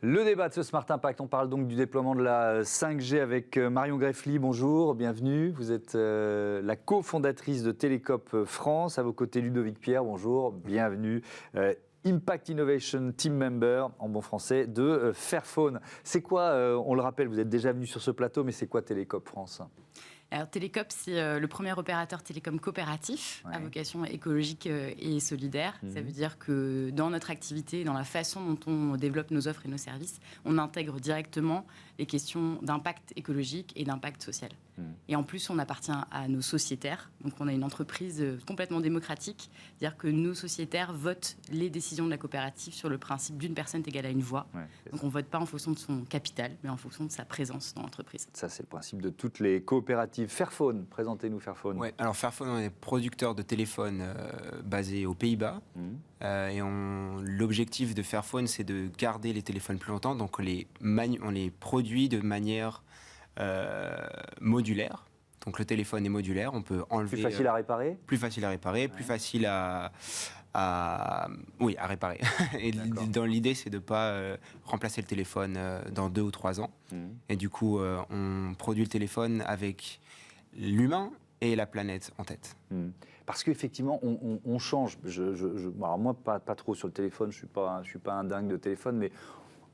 Le débat de ce Smart Impact, on parle donc du déploiement de la 5G avec Marion Greffly. Bonjour, bienvenue. Vous êtes la cofondatrice de Télécop France. À vos côtés, Ludovic Pierre, bonjour, bienvenue. Impact Innovation Team Member, en bon français, de Fairphone. C'est quoi, on le rappelle, vous êtes déjà venu sur ce plateau, mais c'est quoi Télécop France ? Alors, Télécop, c'est le premier opérateur télécom coopératif à vocation écologique et solidaire. Ça veut dire que dans notre activité, dans la façon dont on développe nos offres et nos services, on intègre directement les questions d'impact écologique et d'impact social. Et en plus, on appartient à nos sociétaires. Donc, on a une entreprise complètement démocratique. C'est-à-dire que nos sociétaires votent les décisions de la coopérative sur le principe d'une personne égale à une voix. Donc, on ne vote pas en fonction de son capital, mais en fonction de sa présence dans l'entreprise. Ça, c'est le principe de toutes les coopératives. Fairphone, présentez-nous Fairphone. Ouais, alors Fairphone, on est producteur de téléphones basé aux Pays-Bas. Et l'objectif de Fairphone, c'est de garder les téléphones plus longtemps. Donc, on les produit de manière modulaire. Donc, le téléphone est modulaire. On peut enlever... Plus facile à réparer ? Plus facile à réparer, plus facile à réparer. Et dans l'idée, c'est de ne pas remplacer le téléphone dans 2 ou 3 ans. Et du coup, on produit le téléphone avec l'humain et la planète en tête. Parce qu'effectivement, on change. Alors moi, pas trop sur le téléphone, je suis pas un dingue de téléphone, mais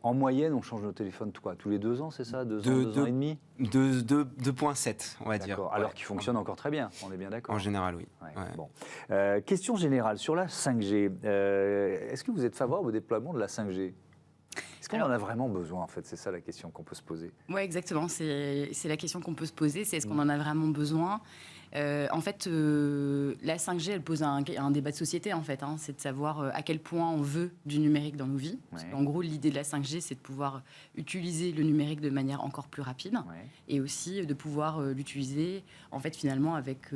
en moyenne, on change nos téléphones tous les 2 ans, c'est ça ? 2 ans et demi ? 2,7, on va dire. Alors qu'ils fonctionnent encore très bien, on est bien d'accord. En général, oui. Bon. Question générale, sur la 5G, est-ce que vous êtes favorable au déploiement de la 5G ? Est-ce qu'on en a vraiment besoin, en fait ? C'est ça la question qu'on peut se poser. Oui, exactement. C'est la question qu'on peut se poser. C'est est-ce qu'on en a vraiment besoin ? En fait, la 5G, elle pose un débat de société, en fait. C'est de savoir à quel point on veut du numérique dans nos vies. Parce qu'en gros, l'idée de la 5G, c'est de pouvoir utiliser le numérique de manière encore plus rapide. Et aussi de pouvoir l'utiliser, en fait, finalement, avec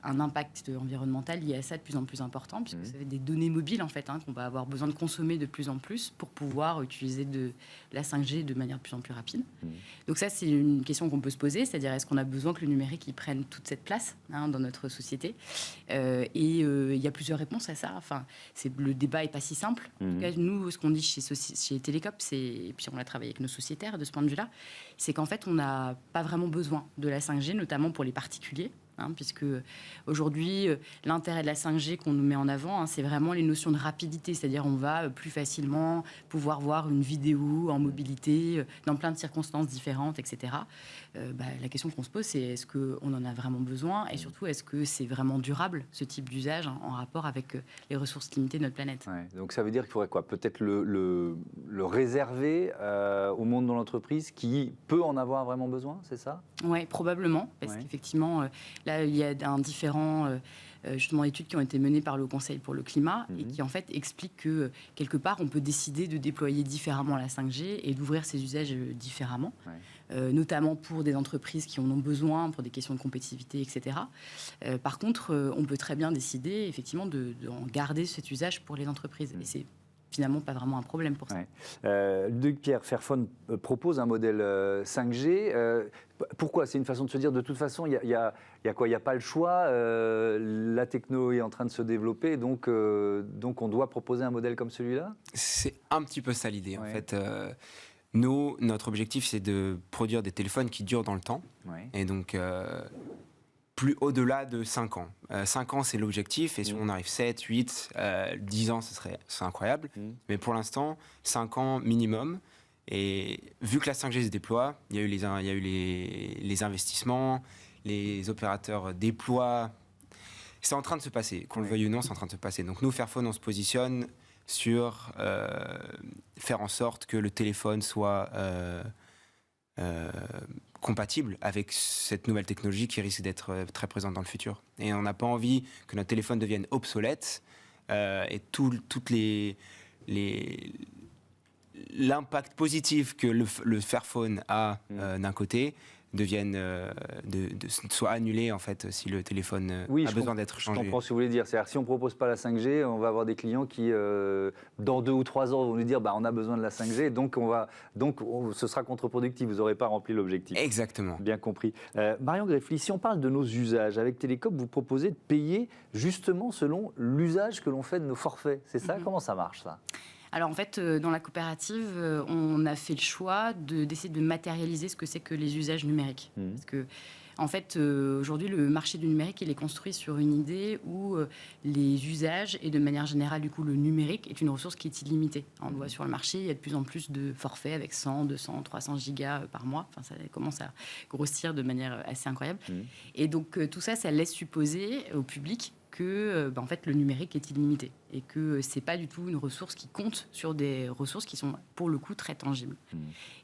un impact environnemental lié à ça de plus en plus important, puisque ça va être des données mobiles, en fait, qu'on va avoir besoin de consommer de plus en plus pour pouvoir utiliser de la 5G de manière de plus en plus rapide. Donc ça, c'est une question qu'on peut se poser, c'est-à-dire est-ce qu'on a besoin que le numérique y prenne toute cette place dans notre société ? Et il y a plusieurs réponses à ça. Enfin, le débat n'est pas si simple. En tout cas, nous, ce qu'on dit chez Télécop, et puis on l'a travaillé avec nos sociétaires de ce point de vue-là, c'est qu'en fait, on n'a pas vraiment besoin de la 5G, notamment pour les particuliers. Puisque aujourd'hui, l'intérêt de la 5G qu'on nous met en avant, c'est vraiment les notions de rapidité, c'est-à-dire on va plus facilement pouvoir voir une vidéo en mobilité, dans plein de circonstances différentes, etc. La question qu'on se pose, c'est est-ce qu'on en a vraiment besoin ? Et surtout, est-ce que c'est vraiment durable, ce type d'usage, en rapport avec les ressources limitées de notre planète ? Donc ça veut dire qu'il faudrait quoi ? Peut-être le réserver au monde de l'entreprise qui peut en avoir vraiment besoin, c'est ça ? Oui, probablement, parce qu'effectivement... Là, il y a différents justement études qui ont été menées par le Conseil pour le climat et qui en fait expliquent que quelque part on peut décider de déployer différemment la 5G et d'ouvrir ses usages différemment, notamment pour des entreprises qui en ont besoin, pour des questions de compétitivité, etc. Par contre, on peut très bien décider effectivement d'en garder cet usage pour les entreprises. Et c'est finalement pas vraiment un problème pour ça. Ludovic Pierre, Fairphone propose un modèle 5G. Pourquoi ? C'est une façon de se dire, de toute façon, il y a quoi ? Il n'y a pas le choix. La techno est en train de se développer, donc on doit proposer un modèle comme celui-là ? C'est un petit peu ça l'idée, en fait. Nous, notre objectif, c'est de produire des téléphones qui durent dans le temps. Et donc... plus au-delà de 5 ans. 5 ans, c'est l'objectif, et si on arrive 7, 8, 10 ans, c'est incroyable. Mais pour l'instant, 5 ans minimum. Et vu que la 5G se déploie, il y a eu les investissements, les opérateurs déploient. C'est en train de se passer, qu'on le veuille ou non, c'est en train de se passer. Donc nous, Fairphone, on se positionne sur faire en sorte que le téléphone soit... compatible avec cette nouvelle technologie qui risque d'être très présente dans le futur. Et on n'a pas envie que notre téléphone devienne obsolète et toutes l'impact positif que le Fairphone a d'un côté soit annulé en fait si le téléphone a besoin d'être changé. Je comprends ce que vous voulez dire. C'est-à-dire si on ne propose pas la 5G, on va avoir des clients qui, dans 2 ou 3 ans, vont nous dire on a besoin de la 5G, donc ce sera contre-productif, vous n'aurez pas rempli l'objectif. Exactement. Bien compris. Marion Greffly, si on parle de nos usages, avec Télécop, vous proposez de payer justement selon l'usage que l'on fait de nos forfaits. C'est ça ? Comment ça marche ça ? Alors en fait, dans la coopérative, on a fait le choix d'essayer de matérialiser ce que c'est que les usages numériques. Parce que, en fait, aujourd'hui, le marché du numérique, il est construit sur une idée où les usages et de manière générale, du coup, le numérique est une ressource qui est illimitée. On le voit sur le marché, il y a de plus en plus de forfaits avec 100, 200, 300 gigas par mois. Enfin, ça commence à grossir de manière assez incroyable. Et donc, tout ça, ça laisse supposer au public que en fait, le numérique est illimité et que ce n'est pas du tout une ressource qui compte sur des ressources qui sont, pour le coup, très tangibles.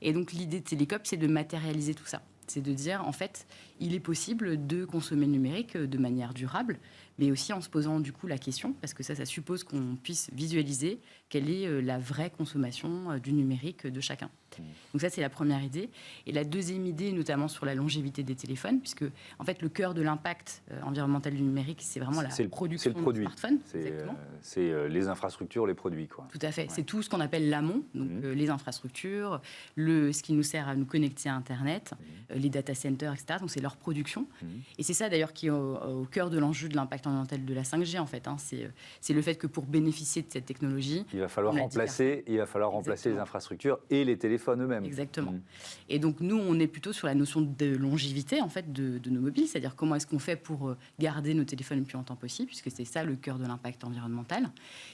Et donc, l'idée de Télécope, c'est de matérialiser tout ça. C'est de dire, en fait, il est possible de consommer le numérique de manière durable, mais aussi en se posant du coup la question, parce que ça suppose qu'on puisse visualiser quelle est la vraie consommation du numérique de chacun. Donc ça, c'est la première idée. Et la deuxième idée, notamment sur la longévité des téléphones, puisque en fait, le cœur de l'impact environnemental du numérique, c'est vraiment la production de smartphones. C'est les infrastructures, les produits, quoi. Tout à fait. Ouais. C'est tout ce qu'on appelle l'amont, donc les infrastructures, ce qui nous sert à nous connecter à Internet, les data centers, etc. Donc c'est leur production. Et c'est ça d'ailleurs qui est au cœur de l'enjeu de l'impact environnemental de la 5G, en fait. C'est le fait que pour bénéficier de cette technologie, il va falloir remplacer les infrastructures et les téléphones eux-mêmes. Exactement. Et donc nous, on est plutôt sur la notion de longévité en fait de nos mobiles, c'est-à-dire comment est-ce qu'on fait pour garder nos téléphones le plus longtemps possible, puisque c'est ça le cœur de l'impact environnemental.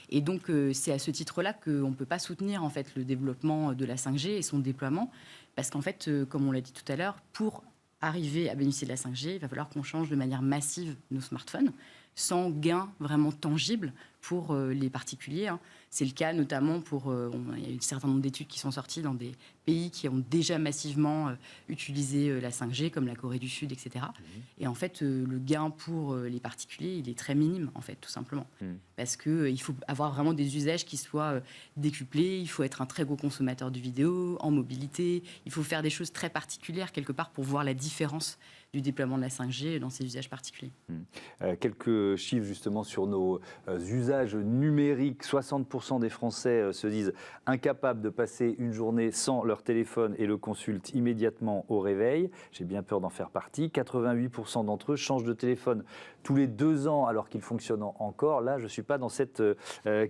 Et donc c'est à ce titre-là qu'on ne peut pas soutenir en fait le développement de la 5G et son déploiement, parce qu'en fait, comme on l'a dit tout à l'heure, pour arriver à bénéficier de la 5G, il va falloir qu'on change de manière massive nos smartphones, sans gain vraiment tangible pour les particuliers. C'est le cas notamment pour... il y a eu un certain nombre d'études qui sont sorties dans des pays qui ont déjà massivement utilisé la 5G, comme la Corée du Sud, etc. Et en fait, le gain pour les particuliers, il est très minime, en fait, tout simplement. Parce qu'il faut avoir vraiment des usages qui soient décuplés, il faut être un très gros consommateur de vidéos, en mobilité, il faut faire des choses très particulières, quelque part, pour voir la différence du déploiement de la 5G dans ces usages particuliers. Quelques chiffres justement sur nos usages numériques. 60% des Français se disent incapables de passer une journée sans leur téléphone et le consultent immédiatement au réveil. J'ai bien peur d'en faire partie. 88% d'entre eux changent de téléphone tous les 2 ans alors qu'il fonctionne encore. Là, je ne suis pas dans cette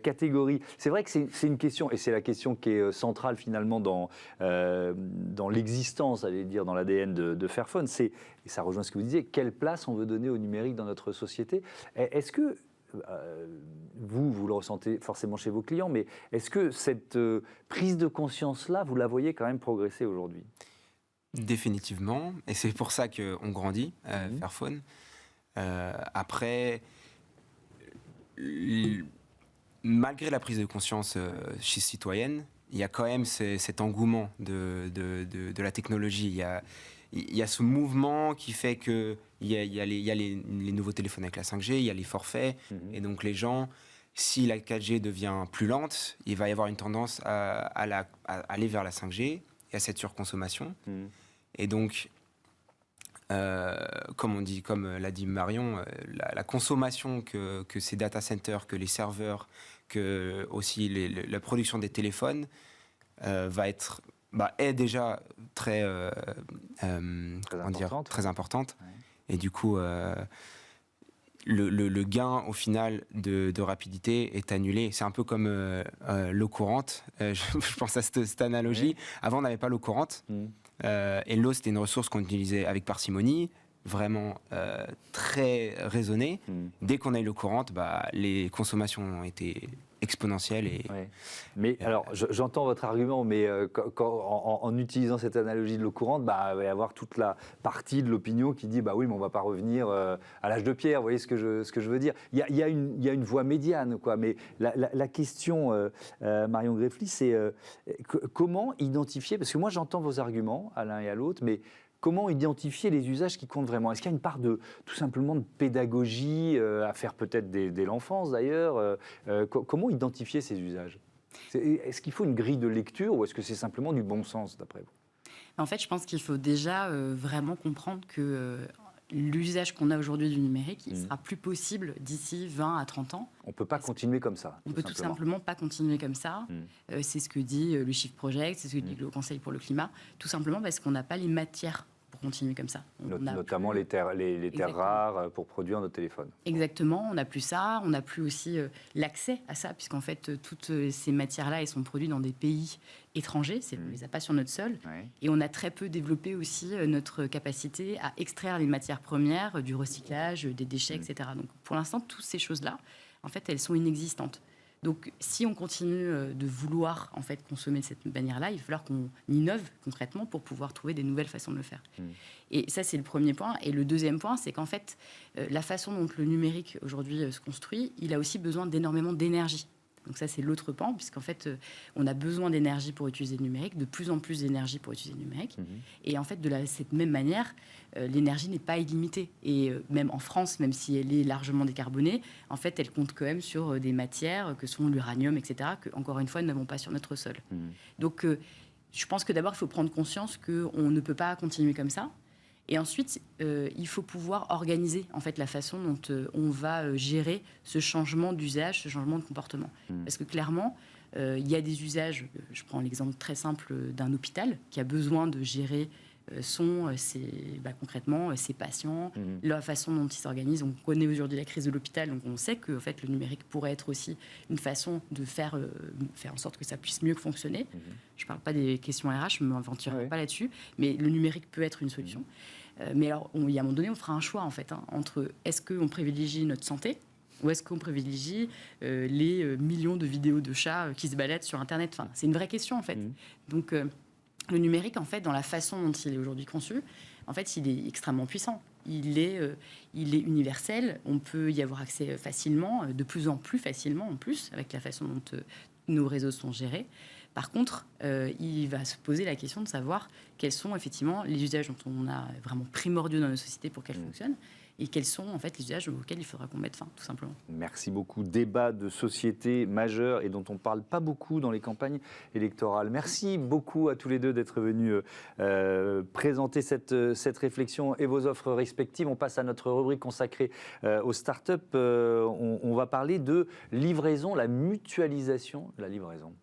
catégorie. C'est vrai que c'est une question, et c'est la question qui est centrale finalement dans l'existence, allez dire, dans l'ADN de Fairphone. Et ça rejoint ce que vous disiez, quelle place on veut donner au numérique dans notre société. Est-ce que vous le ressentez forcément chez vos clients, mais est-ce que cette prise de conscience-là, vous la voyez quand même progresser aujourd'hui ? Définitivement, et c'est pour ça qu'on grandit, Fairphone. Après, malgré la prise de conscience citoyenne, il y a quand même cet engouement de la technologie. Il y a ce mouvement qui fait qu'il y a les nouveaux téléphones avec la 5G, il y a les forfaits, et donc les gens, si la 4G devient plus lente, il va y avoir une tendance à aller vers la 5G et à cette surconsommation. Et donc, comme l'a dit Marion, la consommation que ces data centers, que les serveurs, que aussi la production des téléphones est déjà très importante. Ouais. Et du coup, le gain au final de rapidité est annulé. C'est un peu comme l'eau courante. Je pense à cette analogie. Avant, on n'avait pas l'eau courante. Et l'eau, c'était une ressource qu'on utilisait avec parcimonie, vraiment très raisonnée. Dès qu'on a eu l'eau courante, les consommations ont été exponentielles. Mais alors, j'entends votre argument, mais en utilisant cette analogie de l'eau courante, il va y avoir toute la partie de l'opinion qui dit oui, mais on ne va pas revenir à l'âge de pierre. Vous voyez ce que je veux dire ? Il y a une voie médiane, quoi. Mais la question, Marion Greffly, c'est comment identifier, parce que moi j'entends vos arguments à l'un et à l'autre, mais comment identifier les usages qui comptent vraiment ? Est-ce qu'il y a une part tout simplement de pédagogie à faire peut-être dès l'enfance d'ailleurs ? Comment identifier ces usages ? Est-ce qu'il faut une grille de lecture ou est-ce que c'est simplement du bon sens d'après vous ? En fait, je pense qu'il faut déjà vraiment comprendre que l'usage qu'on a aujourd'hui du numérique, il sera plus possible d'ici 20 à 30 ans. On ne peut pas continuer comme ça. On ne peut tout simplement pas continuer comme ça. C'est ce que dit le Shift Project, c'est ce que dit le Conseil pour le climat, tout simplement parce qu'on n'a pas les matières pour continuer comme ça. Notamment les terres rares pour produire nos téléphones. Exactement, on n'a plus ça, on n'a plus aussi l'accès à ça, puisqu'en fait, toutes ces matières-là, elles sont produites dans des pays étrangers, on ne les a pas sur notre sol, et on a très peu développé aussi notre capacité à extraire les matières premières, du recyclage, des déchets, etc. Donc pour l'instant, toutes ces choses-là, en fait, elles sont inexistantes. Donc, si on continue de vouloir en fait consommer de cette manière-là, il va falloir qu'on innove concrètement pour pouvoir trouver des nouvelles façons de le faire. Et ça, c'est le premier point. Et le deuxième point, c'est qu'en fait, la façon dont le numérique aujourd'hui se construit, il a aussi besoin d'énormément d'énergie. Donc ça, c'est l'autre pan, puisqu'en fait, on a besoin d'énergie pour utiliser le numérique, de plus en plus d'énergie pour utiliser le numérique. Et en fait, de cette même manière, l'énergie n'est pas illimitée. Et même en France, même si elle est largement décarbonée, en fait, elle compte quand même sur des matières que sont l'uranium, etc., que, encore une fois, nous n'avons pas sur notre sol. Donc, je pense que d'abord, il faut prendre conscience qu'on ne peut pas continuer comme ça. Et ensuite, il faut pouvoir organiser en fait la façon dont on va gérer ce changement d'usage, ce changement de comportement. Parce que clairement, il y a des usages. Je prends l'exemple très simple d'un hôpital qui a besoin de gérer concrètement ses patients, la façon dont ils s'organisent. On connaît aujourd'hui la crise de l'hôpital, donc on sait que en fait, le numérique pourrait être aussi une façon de faire en sorte que ça puisse mieux fonctionner. Je ne parle pas des questions RH, je ne m'aventurerai pas là-dessus, mais le numérique peut être une solution. Mais alors, il y a un moment donné, on fera un choix en fait, entre est-ce qu'on privilégie notre santé ou est-ce qu'on privilégie les millions de vidéos de chats qui se baladent sur Internet. Enfin, c'est une vraie question en fait. Donc, le numérique, en fait, dans la façon dont il est aujourd'hui conçu, en fait, il est extrêmement puissant. Il est universel. On peut y avoir accès facilement, de plus en plus facilement en plus, avec la façon dont nos réseaux sont gérés. Par contre, il va se poser la question de savoir quels sont effectivement les usages dont on a vraiment primordiaux dans nos sociétés pour qu'elles fonctionnent et quels sont en fait les usages auxquels il faudra qu'on mette fin, tout simplement. Merci beaucoup. Débat de société majeur et dont on ne parle pas beaucoup dans les campagnes électorales. Merci beaucoup à tous les deux d'être venus présenter cette réflexion et vos offres respectives. On passe à notre rubrique consacrée aux startups. On va parler de livraison, la mutualisation de la livraison.